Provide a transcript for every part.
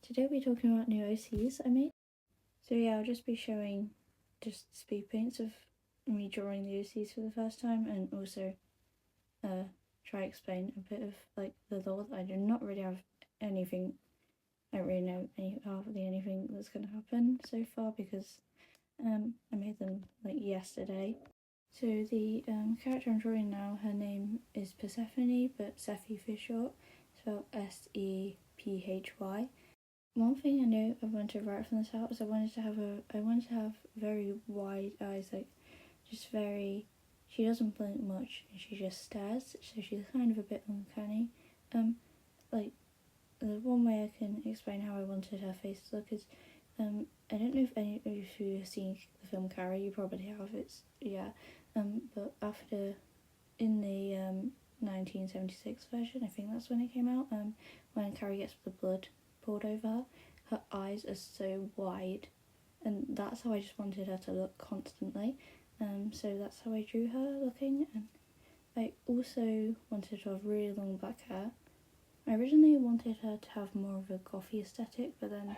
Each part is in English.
Today we're talking about new OCs I made. So yeah, I'll just be showing just speed paints of me drawing the OCs for the first time, and also try explain a bit of like the lore. I do not really have anything, I don't really know hardly anything that's going to happen so far because I made them like yesterday. So the character I'm drawing now, her name is Persephone, but Sephy for short, spelled Sephy. One thing I know I wanted to write from this out is I wanted to have very wide eyes, like just very. She doesn't blink much and she just stares, so she's kind of a bit uncanny. Like the one way I can explain how I wanted her face to look is, I don't know if any of you have seen the film Carrie. You probably have. But after in the 1976 version, I think that's when it came out. When Carrie gets the blood poured over her eyes are so wide, and that's how I just wanted her to look constantly. So that's how I drew her looking, and I also wanted to have really long black hair. I originally wanted her to have more of a gothy aesthetic, but then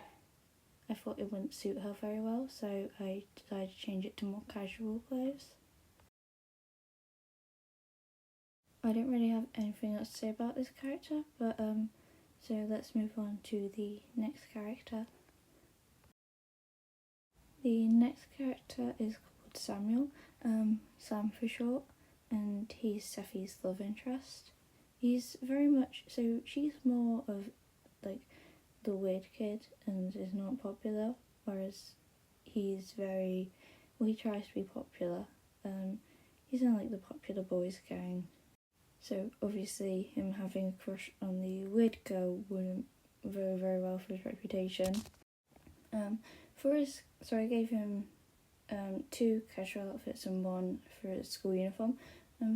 I thought it wouldn't suit her very well, so I decided to change it to more casual clothes. I don't really have anything else to say about this character, but so let's move on to the next character. The next character is called Samuel, Sam for short, and he's Sephy's love interest. He's very much, so she's more of like the weird kid and is not popular, whereas he's very, well, he tries to be popular. He's in like the popular boys gang, so obviously him having a crush on the weird girl wouldn't go very well for his reputation. I gave him 2 casual outfits and 1 for his school uniform.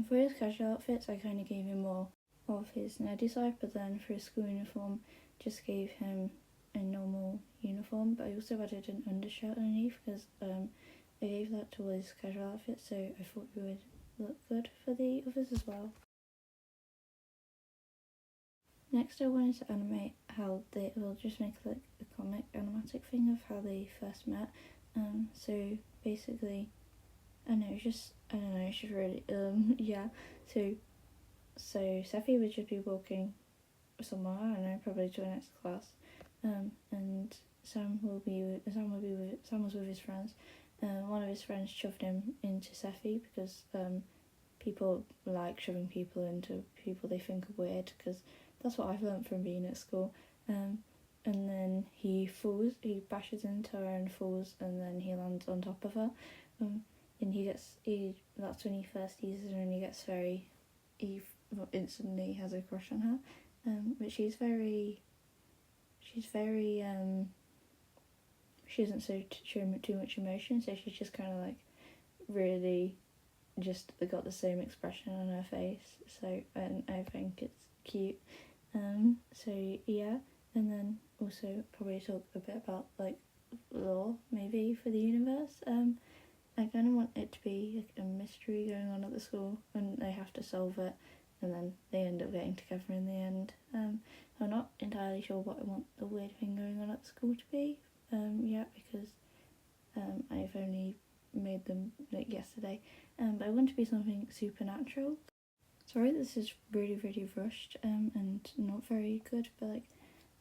For his casual outfits, I kind of gave him more of his nerdy side, but then for his school uniform, just gave him a normal uniform, but I also added an undershirt underneath because I gave that to all his casual outfits, so I thought it would look good for the others as well. Next I wanted to animate how we'll just make like a comic animatic thing of how they first met. So basically, it's just really, So Sephy would just be walking somewhere, I don't know, probably to the next class, and Sam was with his friends. One of his friends shoved him into Sephy because people like shoving people into people they think are weird, because that's what I've learnt from being at school. And then he falls, he bashes into her and falls, and then he lands on top of her. And that's when he first uses her, and he instantly has a crush on her. But she doesn't show too much emotion, so she's just kind of like really just got the same expression on her face. So, and I think it's cute. And then also probably talk a bit about like lore maybe for the universe. I kind of want it to be like a mystery going on at the school, and they have to solve it, and then they end up getting together in the end. I'm not entirely sure what I want the weird thing going on at school to be yet, because I've only made them like yesterday. But I want it to be something supernatural. Sorry, this is really, really rushed and not very good, but like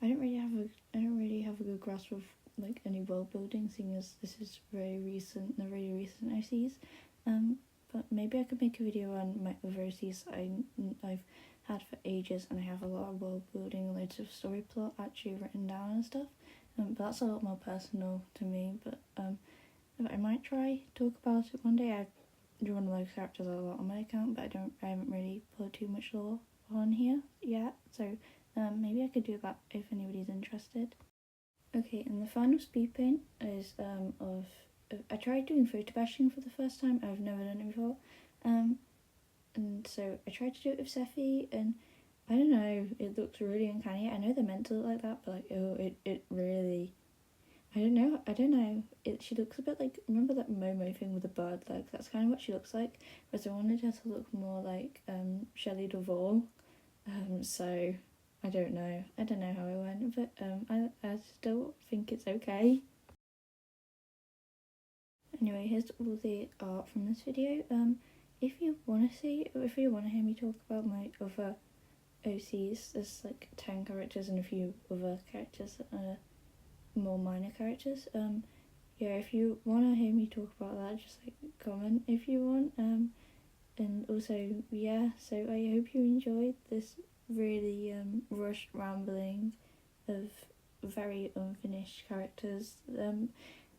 I don't really have a good grasp of like any world building, seeing as this is the really recent OCs. But maybe I could make a video on my other OCs I've had for ages, and I have a lot of world building, loads of story plot actually written down and stuff. But that's a lot more personal to me. But I might try talk about it one day. I've drawn those characters a lot on my account, but I haven't really put too much lore on here yet. So maybe I could do that if anybody's interested. Okay, and the final speed paint is I tried doing photo bashing for the first time. I've never done it before, and so I tried to do it with Sephy, and I don't know, it looks really uncanny. I know they're meant to look like that, but like it really, I don't know. She looks a bit like, remember that Momo thing with the bird leg? That's kind of what she looks like. Whereas I wanted her to look more like Shelley Duvall. So I don't know how it went, but I still think it's okay. Anyway, here's all the art from this video. If you want to hear me talk about my other OCs, there's like 10 characters and a few other characters that are more minor characters. Yeah, if you want to hear me talk about that, just like comment if you want. And also, yeah, so I hope you enjoyed this really rushed rambling of very unfinished characters.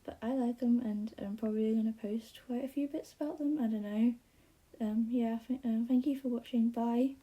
But I like them, and I'm probably going to post quite a few bits about them. I don't know. Yeah, thank you for watching. Bye.